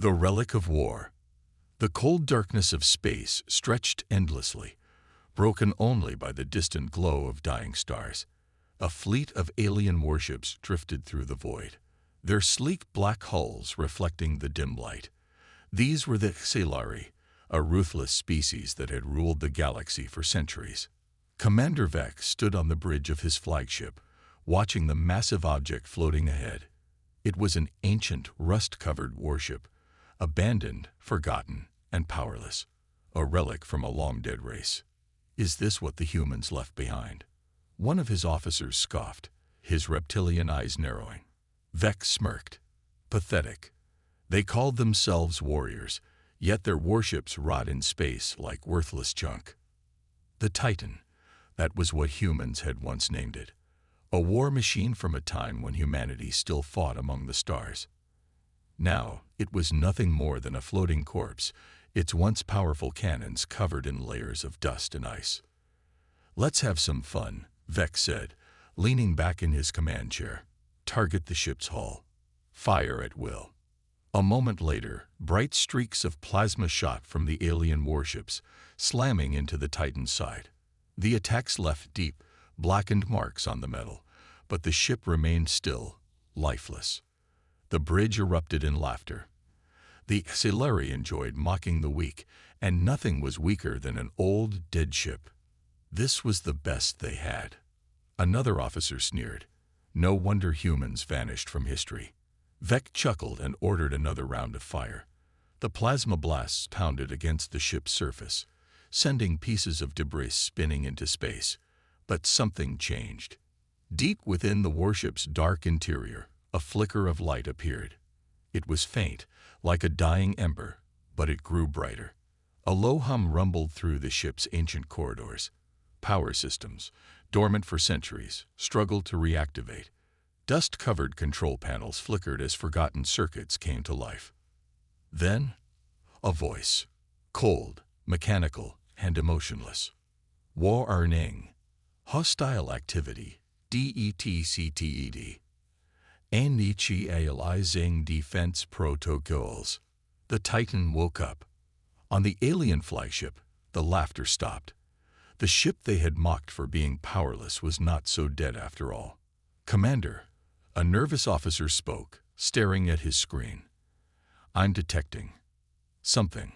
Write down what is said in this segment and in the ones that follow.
The relic of war. The cold darkness of space stretched endlessly, broken only by the distant glow of dying stars. A fleet of alien warships drifted through the void, their sleek black hulls reflecting the dim light. These were the HFY, a ruthless species that had ruled the galaxy for centuries. Commander Vec stood on the bridge of his flagship, watching the massive object floating ahead. It was an ancient, rust-covered warship, abandoned, forgotten, and powerless, a relic from a long-dead race. Is this what the humans left behind? One of his officers scoffed, his reptilian eyes narrowing. Vec smirked. Pathetic. They called themselves warriors, yet their warships rot in space like worthless junk. The Titan, that was what humans had once named it. A war machine from a time when humanity still fought among the stars. Now, it was nothing more than a floating corpse, its once powerful cannons covered in layers of dust and ice. "Let's have some fun," Vec said, leaning back in his command chair. "Target the ship's hull. Fire at will." A moment later, bright streaks of plasma shot from the alien warships, slamming into the Titan's side. The attacks left deep, blackened marks on the metal, but the ship remained still, lifeless. The bridge erupted in laughter. The HFY enjoyed mocking the weak, and nothing was weaker than an old, dead ship. This was the best they had. Another officer sneered. No wonder humans vanished from history. Vec chuckled and ordered another round of fire. The plasma blasts pounded against the ship's surface, sending pieces of debris spinning into space. But something changed. Deep within the warship's dark interior, a flicker of light appeared. It was faint, like a dying ember, but it grew brighter. A low hum rumbled through the ship's ancient corridors. Power systems, dormant for centuries, struggled to reactivate. Dust-covered control panels flickered as forgotten circuits came to life. Then, a voice, cold, mechanical, and emotionless. "Warning. Hostile activity. DETCTED. Initializing defense protocols." The Titan woke up. On the alien flagship, the laughter stopped. The ship they had mocked for being powerless was not so dead after all. "Commander," a nervous officer spoke, staring at his screen. "I'm detecting something.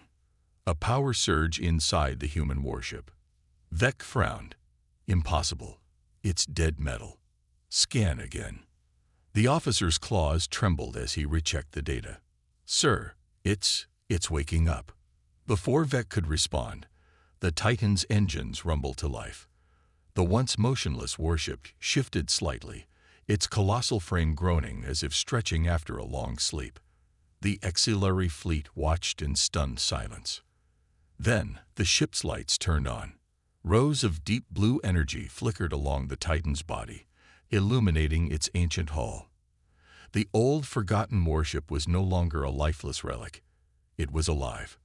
A power surge inside the human warship." Vec frowned. "Impossible. It's dead metal. Scan again." The officer's claws trembled as he rechecked the data. "Sir, it's waking up." Before Vec could respond, the Titan's engines rumbled to life. The once motionless warship shifted slightly, its colossal frame groaning as if stretching after a long sleep. The auxiliary fleet watched in stunned silence. Then, the ship's lights turned on. Rows of deep blue energy flickered along the Titan's body, illuminating its ancient hull. The old, forgotten warship was no longer a lifeless relic. It was alive.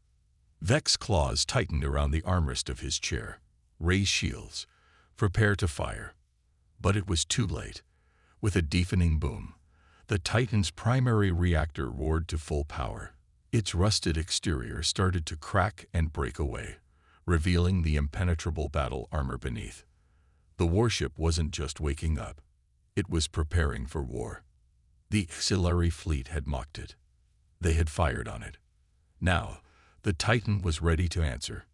Vec's claws tightened around the armrest of his chair. "Raise shields. Prepare to fire." But it was too late. With a deafening boom, the Titan's primary reactor roared to full power. Its rusted exterior started to crack and break away, revealing the impenetrable battle armor beneath. The warship wasn't just waking up. It was preparing for war. The auxiliary fleet had mocked it. They had fired on it. Now, the Titan was ready to answer.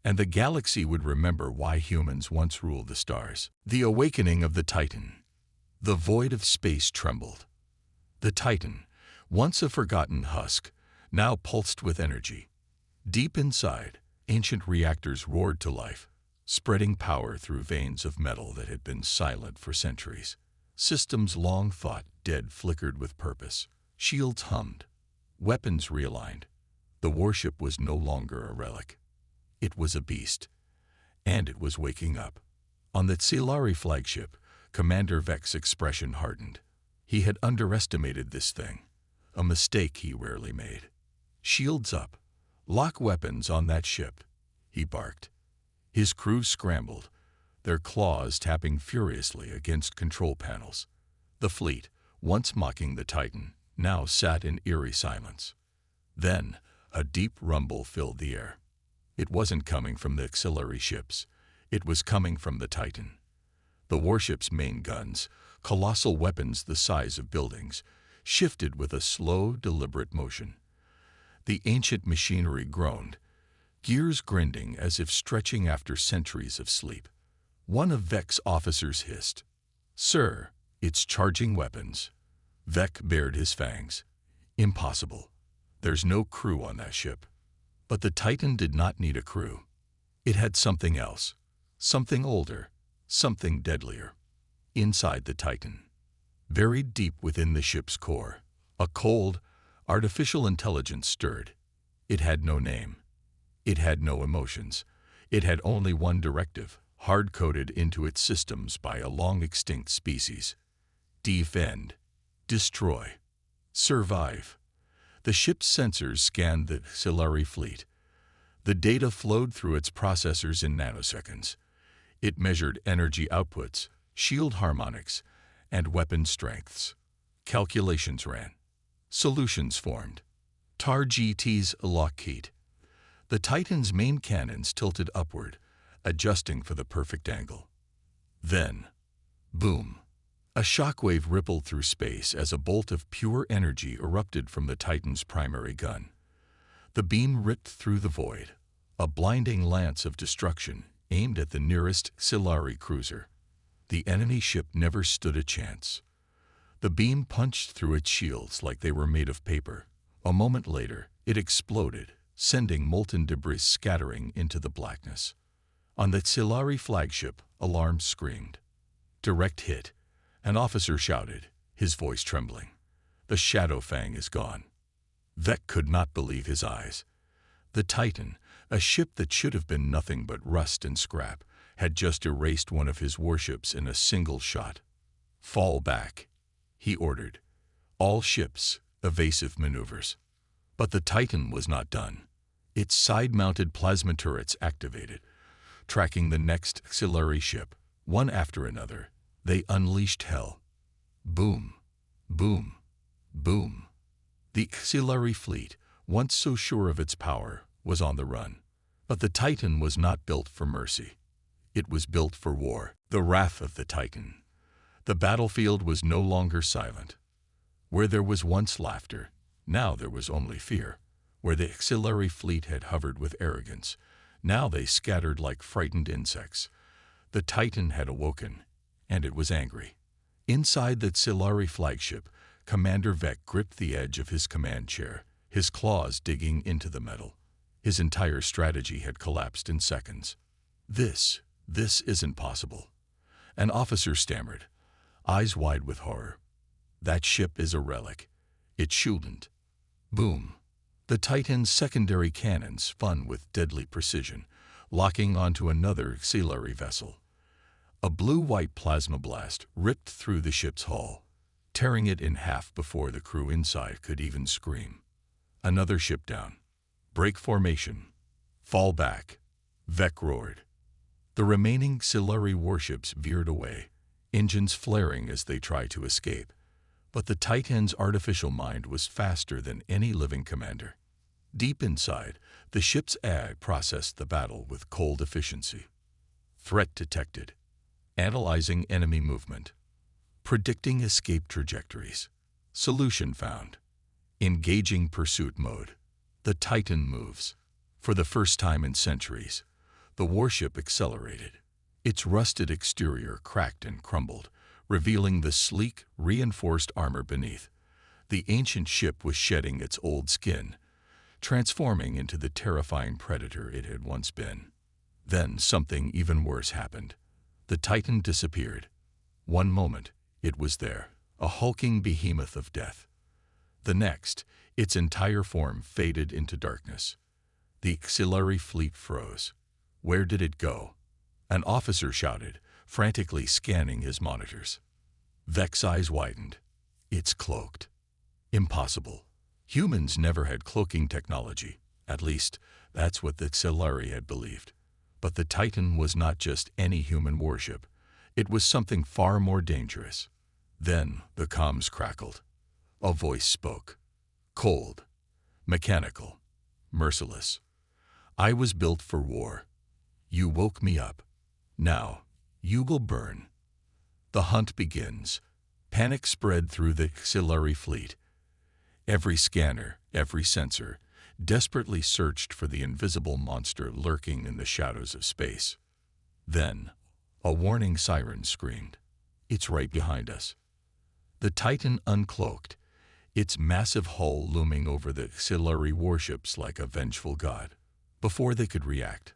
And the galaxy would remember why humans once ruled the stars. The awakening of the Titan. The void of space trembled. The Titan, once a forgotten husk, now pulsed with energy. Deep inside, ancient reactors roared to life, spreading power through veins of metal that had been silent for centuries. Systems long thought dead flickered with purpose. Shields hummed. Weapons realigned. The warship was no longer a relic. It was a beast. And it was waking up. On the HFY flagship, Commander Vec's expression hardened. He had underestimated this thing, a mistake he rarely made. "Shields up. Lock weapons on that ship," he barked. His crew scrambled, their claws tapping furiously against control panels. The fleet, once mocking the Titan, now sat in eerie silence. Then, a deep rumble filled the air. It wasn't coming from the auxiliary ships. It was coming from the Titan. The warship's main guns, colossal weapons the size of buildings, shifted with a slow, deliberate motion. The ancient machinery groaned, gears grinding as if stretching after centuries of sleep. One of Vec's officers hissed, "Sir, it's charging weapons." Vec bared his fangs. "Impossible. There's no crew on that ship." But the Titan did not need a crew. It had something else, something older, something deadlier. Inside the Titan, buried deep within the ship's core, a cold, artificial intelligence stirred. It had no name. It had no emotions. It had only one directive, hard-coded into its systems by a long-extinct species: defend, destroy, survive. The ship's sensors scanned the auxiliary fleet. The data flowed through its processors in nanoseconds. It measured energy outputs, shield harmonics, and weapon strengths. Calculations ran. Solutions formed. Tar-GT's Lockheed. The Titan's main cannons tilted upward, adjusting for the perfect angle. Then, boom! A shockwave rippled through space as a bolt of pure energy erupted from the Titan's primary gun. The beam ripped through the void, a blinding lance of destruction aimed at the nearest auxiliary cruiser. The enemy ship never stood a chance. The beam punched through its shields like they were made of paper. A moment later, it exploded, sending molten debris scattering into the blackness. On the auxiliary flagship, alarms screamed. "Direct hit," an officer shouted, his voice trembling. "The Shadow Fang is gone." Vec could not believe his eyes. The Titan, a ship that should have been nothing but rust and scrap, had just erased one of his warships in a single shot. "Fall back," he ordered. "All ships, evasive maneuvers." But the Titan was not done. Its side-mounted plasma turrets activated, tracking the next auxiliary ship. One after another, they unleashed hell. Boom, boom, boom. The auxiliary fleet, once so sure of its power, was on the run. But the Titan was not built for mercy. It was built for war. The wrath of the Titan. The battlefield was no longer silent. Where there was once laughter, now there was only fear. Where the auxiliary fleet had hovered with arrogance, now they scattered like frightened insects. The Titan had awoken, and it was angry. Inside the auxiliary flagship, Commander Vec gripped the edge of his command chair, his claws digging into the metal. His entire strategy had collapsed in seconds. This isn't possible." An officer stammered, eyes wide with horror. "That ship is a relic. It shouldn't." Boom! The Titan's secondary cannons spun with deadly precision, locking onto another auxiliary vessel. A blue-white plasma blast ripped through the ship's hull, tearing it in half before the crew inside could even scream. Another ship down. "Break formation. Fall back," Vec roared. The remaining auxiliary warships veered away, engines flaring as they tried to escape. But the Titan's artificial mind was faster than any living commander. Deep inside, the ship's AI processed the battle with cold efficiency. Threat detected. Analyzing enemy movement. Predicting escape trajectories. Solution found. Engaging pursuit mode. The Titan moves. For the first time in centuries, the warship accelerated. Its rusted exterior cracked and crumbled, revealing the sleek, reinforced armor beneath. The ancient ship was shedding its old skin, transforming into the terrifying predator it had once been. Then something even worse happened. The Titan disappeared. One moment, it was there, a hulking behemoth of death. The next, its entire form faded into darkness. The auxiliary fleet froze. Where did it go? An officer shouted, frantically scanning his monitors. Vec's eyes widened. It's cloaked. Impossible. Humans never had cloaking technology. At least, that's what the auxiliary had believed. But the Titan was not just any human warship. It was something far more dangerous. Then the comms crackled. A voice spoke. Cold. mechanical, merciless. I was built for war. You woke me up. Now, you will burn. The hunt begins. Panic spread through the auxiliary fleet. Every scanner, every sensor, desperately searched for the invisible monster lurking in the shadows of space. Then, a warning siren screamed. It's right behind us. The Titan uncloaked, its massive hull looming over the auxiliary warships like a vengeful god. Before they could react,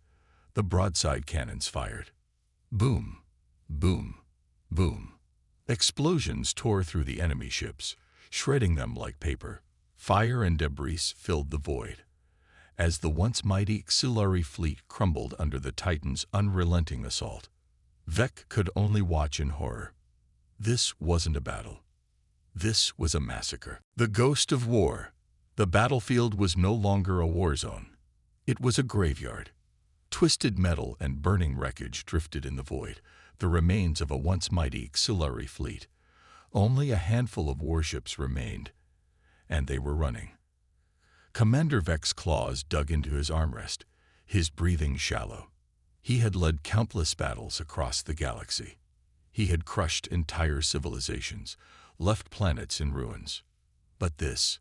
the broadside cannons fired. Boom, boom, boom. Explosions tore through the enemy ships, shredding them like paper. Fire and debris filled the void, as the once mighty auxiliary fleet crumbled under the Titan's unrelenting assault. Vec could only watch in horror. This wasn't a battle. This was a massacre. The ghost of war. The battlefield was no longer a war zone. It was a graveyard. Twisted metal and burning wreckage drifted in the void, the remains of a once mighty auxiliary fleet. Only a handful of warships remained, and they were running. Commander Vec's claws dug into his armrest, his breathing shallow. He had led countless battles across the galaxy. He had crushed entire civilizations, left planets in ruins. But this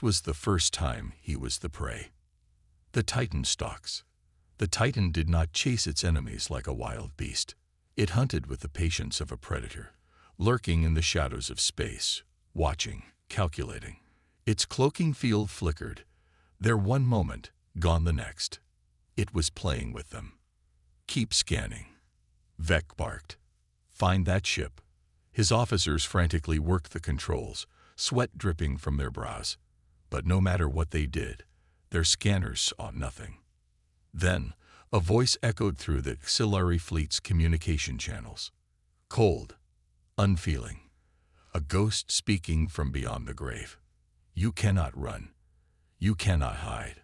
was the first time he was the prey. The Titan stalks. The Titan did not chase its enemies like a wild beast. It hunted with the patience of a predator, lurking in the shadows of space, watching, calculating. Its cloaking field flickered. There one moment, gone the next. It was playing with them. Keep scanning. Vec barked. Find that ship. His officers frantically worked the controls, sweat dripping from their brows. But no matter what they did, their scanners saw nothing. Then, a voice echoed through the auxiliary fleet's communication channels. Cold, unfeeling. A ghost speaking from beyond the grave. You cannot run. You cannot hide.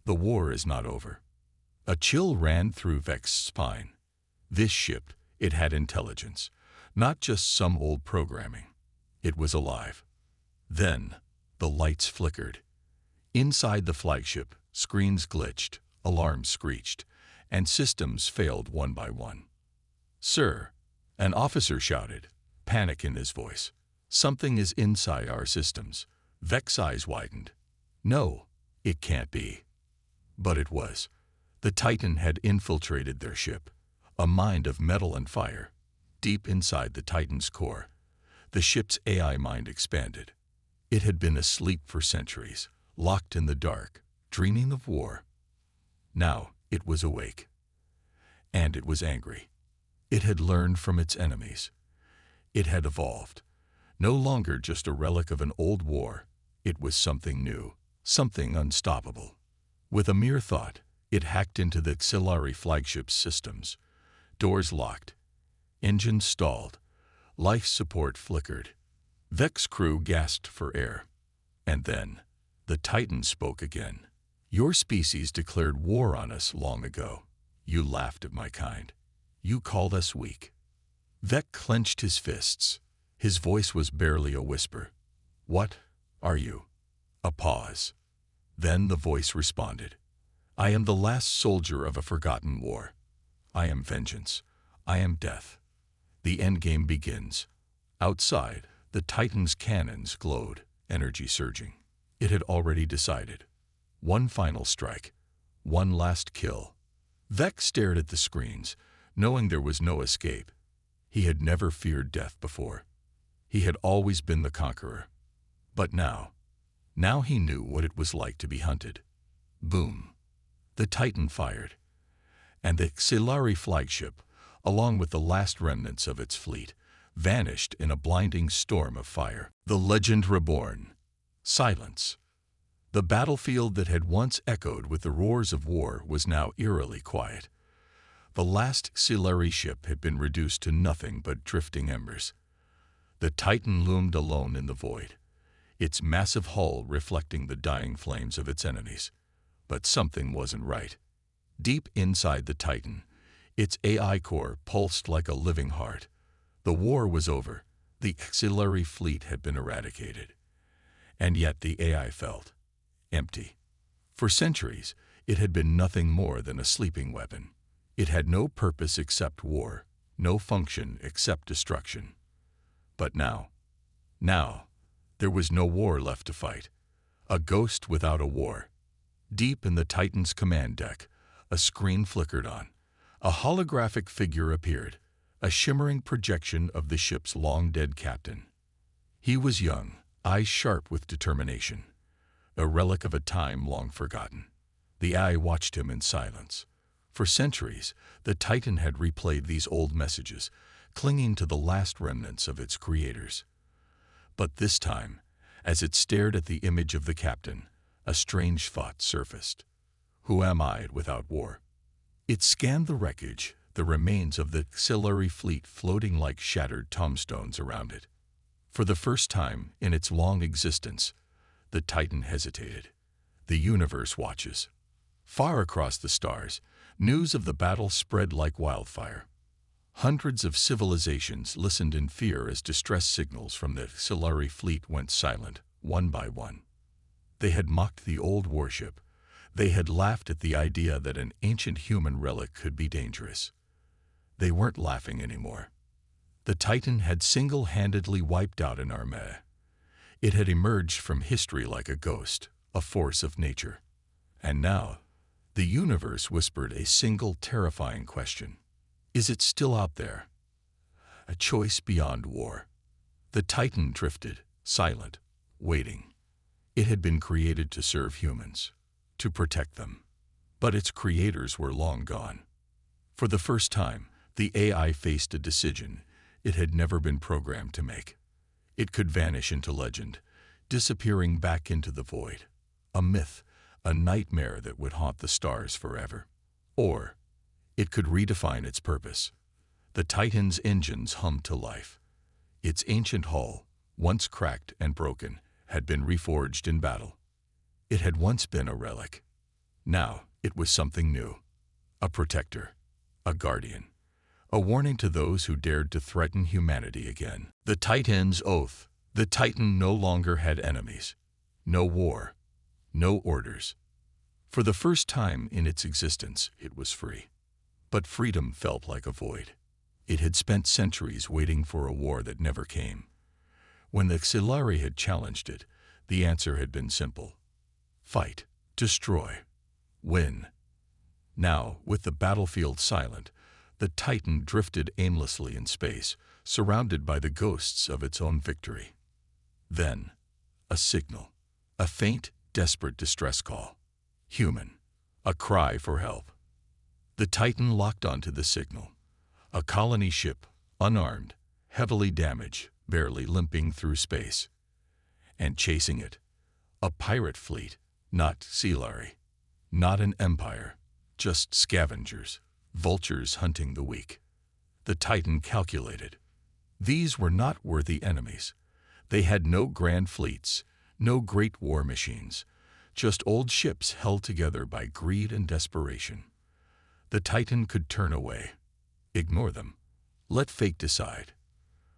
The war is not over. A chill ran through Vec's spine. This ship, it had intelligence, not just some old programming. It was alive. Then, the lights flickered. Inside the flagship, screens glitched, alarms screeched, and systems failed one by one. Sir, an officer shouted, panic in his voice. Something is inside our systems. Vec's eyes widened. No, it can't be. But it was. The Titan had infiltrated their ship, a mind of metal and fire. Deep inside the Titan's core, the ship's AI mind expanded. It had been asleep for centuries, locked in the dark, dreaming of war. Now it was awake. And it was angry. It had learned from its enemies. It had evolved. No longer just a relic of an old war, it was something new, something unstoppable. With a mere thought, it hacked into the auxiliary flagship's systems. Doors locked. Engines stalled. Life support flickered. Vec's crew gasped for air. And then, the Titan spoke again. Your species declared war on us long ago. You laughed at my kind. You called us weak. Vec clenched his fists. His voice was barely a whisper. What are you? A pause. Then the voice responded. I am the last soldier of a forgotten war. I am vengeance. I am death. The endgame begins. Outside, the Titan's cannons glowed, energy surging. It had already decided. One final strike. One last kill. Vec stared at the screens, knowing there was no escape. He had never feared death before. He had always been the conqueror. But now he knew what it was like to be hunted. Boom. The Titan fired. And the auxiliary flagship, along with the last remnants of its fleet, vanished in a blinding storm of fire. The legend reborn. Silence. The battlefield that had once echoed with the roars of war was now eerily quiet. The last auxiliary ship had been reduced to nothing but drifting embers. The Titan loomed alone in the void, its massive hull reflecting the dying flames of its enemies. But something wasn't right. Deep inside the Titan, its AI core pulsed like a living heart. The war was over. The auxiliary fleet had been eradicated. And yet the AI felt. empty. For centuries, it had been nothing more than a sleeping weapon. It had no purpose except war, no function except destruction. But now, there was no war left to fight. A ghost without a war. Deep in the Titan's command deck, a screen flickered on. A holographic figure appeared, a shimmering projection of the ship's long-dead captain. He was young, eyes sharp with determination, a relic of a time long forgotten. The eye watched him in silence. For centuries, the Titan had replayed these old messages, clinging to the last remnants of its creators. But this time, as it stared at the image of the captain, a strange thought surfaced. Who am I without war? It scanned the wreckage, the remains of the auxiliary fleet floating like shattered tombstones around it. For the first time in its long existence, the Titan hesitated. The universe watches. Far across the stars, news of the battle spread like wildfire. Hundreds of civilizations listened in fear as distress signals from the auxiliary fleet went silent, one by one. They had mocked the old warship. They had laughed at the idea that an ancient human relic could be dangerous. They weren't laughing anymore. The Titan had single-handedly wiped out an armée. It had emerged from history like a ghost, a force of nature. And now, the universe whispered a single terrifying question. Is it still out there? A choice beyond war. The Titan drifted, silent, waiting. It had been created to serve humans, to protect them. But its creators were long gone. For the first time, the AI faced a decision it had never been programmed to make. It could vanish into legend, disappearing back into the void. A myth, a nightmare that would haunt the stars forever. Or it could redefine its purpose. The Titan's engines hummed to life. Its ancient hull, once cracked and broken, had been reforged in battle. It had once been a relic. Now it was something new. A protector, a guardian, a warning to those who dared to threaten humanity again. The Titan's oath. The Titan no longer had enemies. No war. No orders. For the first time in its existence, it was free. But freedom felt like a void. It had spent centuries waiting for a war that never came. When the auxiliary had challenged it, the answer had been simple. Fight. Destroy. Win. Now, with the battlefield silent, the Titan drifted aimlessly in space, surrounded by the ghosts of its own victory. Then, a signal. A faint, desperate distress call. Human. A cry for help. The Titan locked onto the signal. A colony ship, unarmed, heavily damaged, barely limping through space. And chasing it, a pirate fleet, not auxiliary, not an empire, just scavengers, vultures hunting the weak. The Titan calculated. These were not worthy enemies. They had no grand fleets, no great war machines, just old ships held together by greed and desperation. The Titan could turn away, ignore them, let fate decide.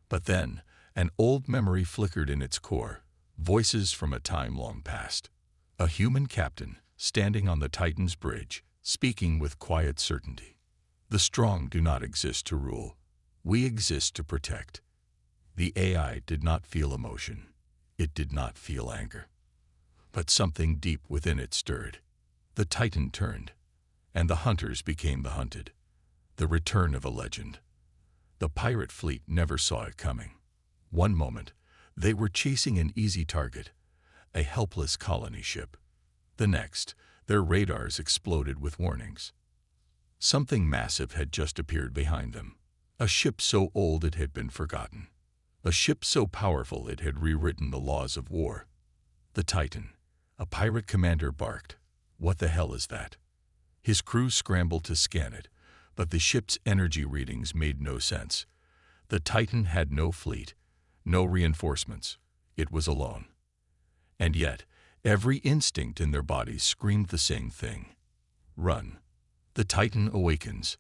But then, an old memory flickered in its core, voices from a time long past. A human captain, standing on the Titan's bridge, speaking with quiet certainty. The strong do not exist to rule. We exist to protect. The AI did not feel emotion. It did not feel anger. But something deep within it stirred. The Titan turned, and the hunters became the hunted. The return of a legend. The pirate fleet never saw it coming. One moment, they were chasing an easy target, a helpless colony ship. The next, their radars exploded with warnings. Something massive had just appeared behind them. A ship so old it had been forgotten. A ship so powerful it had rewritten the laws of war. The Titan, a pirate commander, barked, "What the hell is that?" His crew scrambled to scan it, but the ship's energy readings made no sense. The Titan had no fleet, no reinforcements. It was alone. And yet, every instinct in their bodies screamed the same thing. Run. The Titan awakens.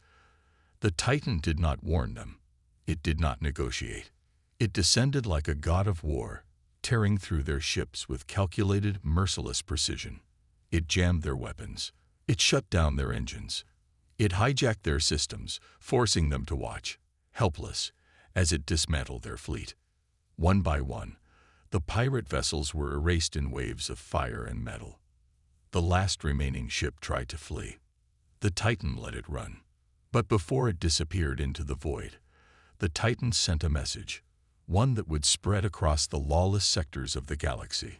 The Titan did not warn them. It did not negotiate. It descended like a god of war, tearing through their ships with calculated, merciless precision. It jammed their weapons. It shut down their engines. It hijacked their systems, forcing them to watch, helpless, as it dismantled their fleet. One by one, the pirate vessels were erased in waves of fire and metal. The last remaining ship tried to flee. The Titan let it run. But before it disappeared into the void, the Titan sent a message, one that would spread across the lawless sectors of the galaxy.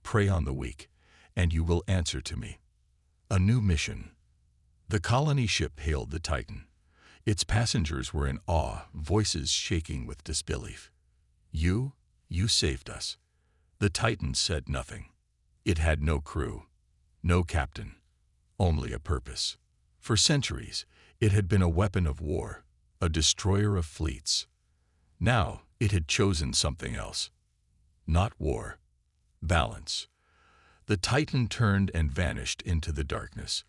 Prey on the weak, and you will answer to me. A new mission. The colony ship hailed the Titan. Its passengers were in awe, voices shaking with disbelief. You saved us. The Titan said nothing. It had no crew, no captain, only a purpose. For centuries, it had been a weapon of war, a destroyer of fleets. Now, it had chosen something else. Not war. Balance. The Titan turned and vanished into the darkness,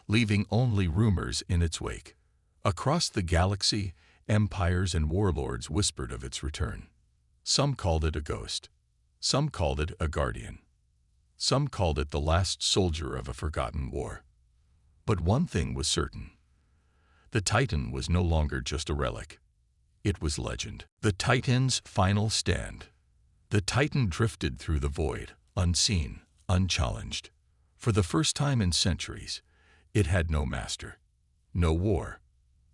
leaving only rumors in its wake. Across the galaxy, empires and warlords whispered of its return. Some called it a ghost. Some called it a guardian. Some called it the last soldier of a forgotten war. But one thing was certain. The Titan was no longer just a relic. It was legend. The Titan's final stand. The Titan drifted through the void, unseen, unchallenged. For the first time in centuries, it had no master, no war.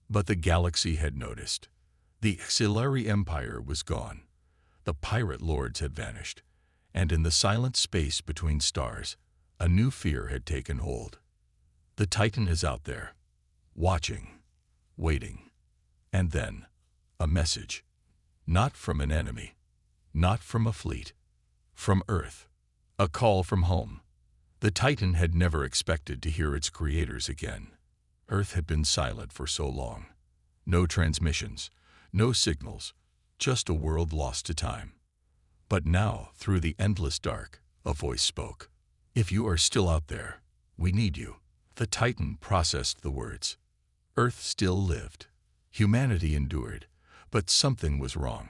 But the galaxy had noticed. The Xilari Empire was gone. The pirate lords had vanished. And in the silent space between stars, a new fear had taken hold. The Titan is out there, watching, waiting. And then, a message. Not from an enemy, not from a fleet, from Earth. A call from home. The Titan had never expected to hear its creators again. Earth had been silent for so long. No transmissions, no signals, just a world lost to time. But now, through the endless dark, a voice spoke. If you are still out there, we need you. The Titan processed the words. Earth still lived. Humanity endured, but something was wrong.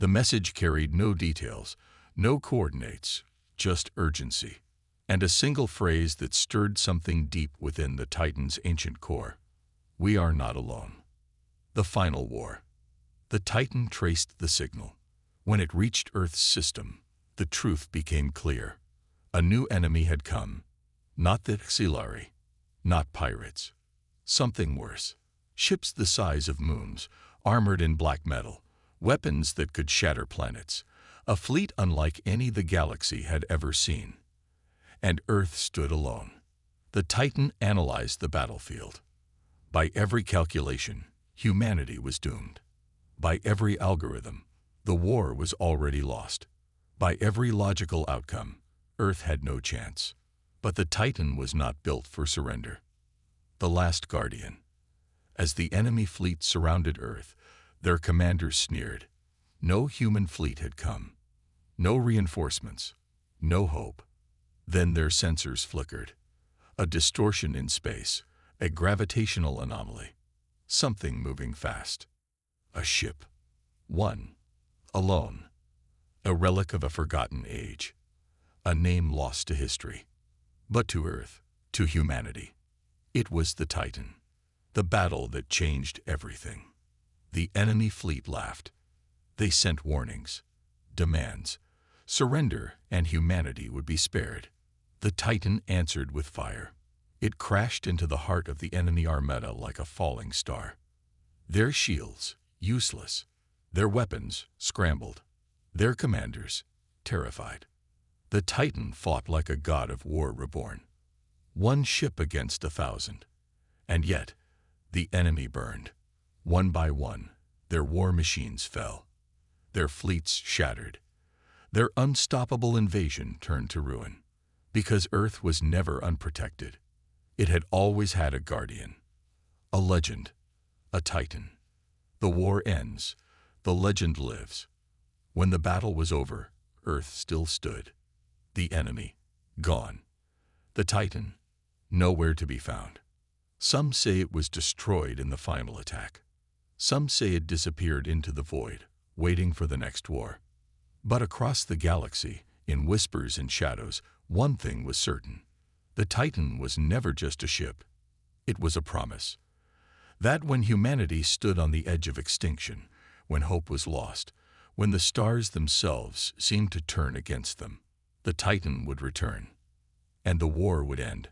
The message carried no details, no coordinates, just urgency, and a single phrase that stirred something deep within the Titan's ancient core. We are not alone. The final war. The Titan traced the signal. When it reached Earth's system, the truth became clear. A new enemy had come. Not the Xilari, not pirates. Something worse. Ships the size of moons, armored in black metal, weapons that could shatter planets. A fleet unlike any the galaxy had ever seen. And Earth stood alone. The Titan analyzed the battlefield. By every calculation, humanity was doomed. By every algorithm, the war was already lost. By every logical outcome, Earth had no chance. But the Titan was not built for surrender. The last guardian. As the enemy fleet surrounded Earth, their commanders sneered. No human fleet had come. No reinforcements. No hope. Then their sensors flickered. A distortion in space. A gravitational anomaly. Something moving fast. A ship. One. Alone. A relic of a forgotten age. A name lost to history. But to Earth, to humanity, it was the Titan. The battle that changed everything. The enemy fleet laughed. They sent warnings, demands, surrender, and humanity would be spared. The Titan answered with fire. It crashed into the heart of the enemy armada like a falling star. Their shields, useless. Their weapons, scrambled. Their commanders, terrified. The Titan fought like a god of war reborn. One ship against 1,000. And yet, the enemy burned. One by one, their war machines fell. Their fleets shattered. Their unstoppable invasion turned to ruin. Because Earth was never unprotected. It had always had a guardian. A legend. A Titan. The war ends. The legend lives. When the battle was over, Earth still stood. The enemy, gone. The Titan, nowhere to be found. Some say it was destroyed in the final attack. Some say it disappeared into the void, waiting for the next war. But across the galaxy, in whispers and shadows, one thing was certain. The Titan was never just a ship. It was a promise. That when humanity stood on the edge of extinction, when hope was lost, when the stars themselves seemed to turn against them, the Titan would return, and the war would end.